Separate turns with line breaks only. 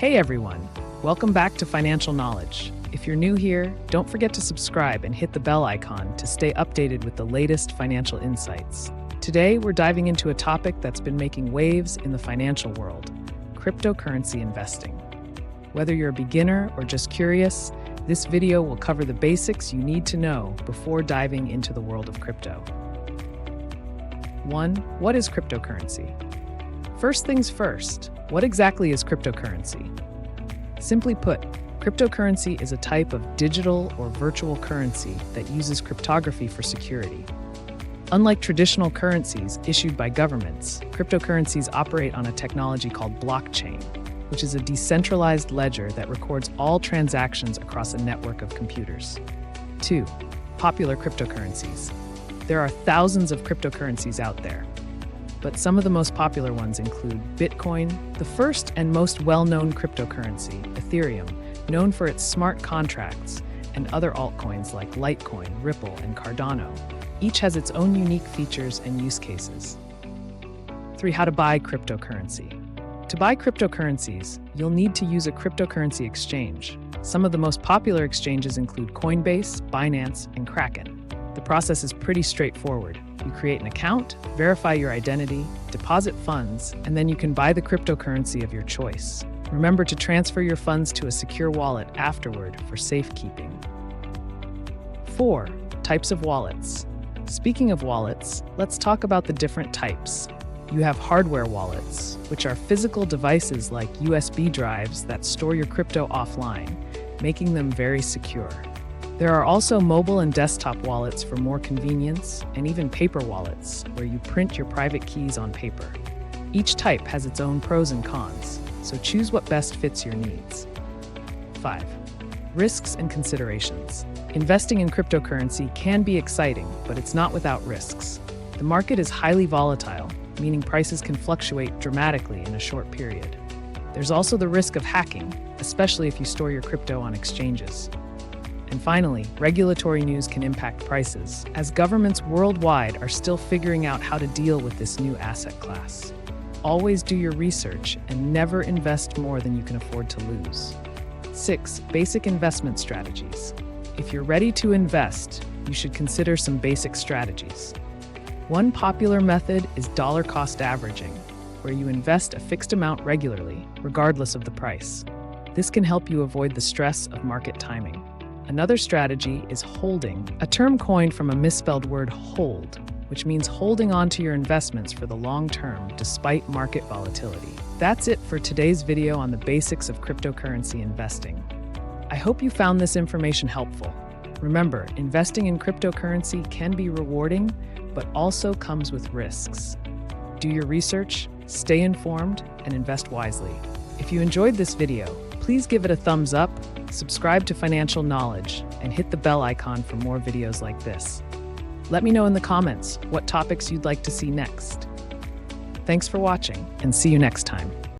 Hey everyone, welcome back to Financial Knowledge. If you're new here, don't forget to subscribe and hit the bell icon to stay updated with the latest financial insights. Today, we're diving into a topic that's been making waves in the financial world: cryptocurrency investing. Whether you're a beginner or just curious, this video will cover the basics you need to know before diving into the world of crypto. 1. What is cryptocurrency? First things first, what exactly is cryptocurrency? Simply put, cryptocurrency is a type of digital or virtual currency that uses cryptography for security. Unlike traditional currencies issued by governments, cryptocurrencies operate on a technology called blockchain, which is a decentralized ledger that records all transactions across a network of computers. 2. Popular cryptocurrencies. There are thousands of cryptocurrencies out there, but some of the most popular ones include Bitcoin, the first and most well-known cryptocurrency, Ethereum, known for its smart contracts, and other altcoins like Litecoin, Ripple, and Cardano. Each has its own unique features and use cases. 3. How to buy cryptocurrency. To buy cryptocurrencies, you'll need to use a cryptocurrency exchange. Some of the most popular exchanges include Coinbase, Binance, and Kraken. The process is pretty straightforward. You create an account, verify your identity, deposit funds, and then you can buy the cryptocurrency of your choice. Remember to transfer your funds to a secure wallet afterward for safekeeping. 4. Types of wallets. Speaking of wallets, let's talk about the different types. You have hardware wallets, which are physical devices like USB drives that store your crypto offline, making them very secure. There are also mobile and desktop wallets for more convenience, and even paper wallets, where you print your private keys on paper. Each type has its own pros and cons, so choose what best fits your needs. 5. Risks and considerations. Investing in cryptocurrency can be exciting, but it's not without risks. The market is highly volatile, meaning prices can fluctuate dramatically in a short period. There's also the risk of hacking, especially if you store your crypto on exchanges. And finally, regulatory news can impact prices, as governments worldwide are still figuring out how to deal with this new asset class. Always do your research and never invest more than you can afford to lose. 6. Basic investment strategies. If you're ready to invest, you should consider some basic strategies. One popular method is dollar cost averaging, where you invest a fixed amount regularly, regardless of the price. This can help you avoid the stress of market timing. Another strategy is holding, a term coined from a misspelled word hold, which means holding on to your investments for the long term despite market volatility. That's it for today's video on the basics of cryptocurrency investing. I hope you found this information helpful. Remember, investing in cryptocurrency can be rewarding, but also comes with risks. Do your research, stay informed, and invest wisely. If you enjoyed this video, please give it a thumbs up, subscribe to Financial Knowledge, and hit the bell icon for more videos like this. Let me know in the comments what topics you'd like to see next. Thanks for watching, and see you next time.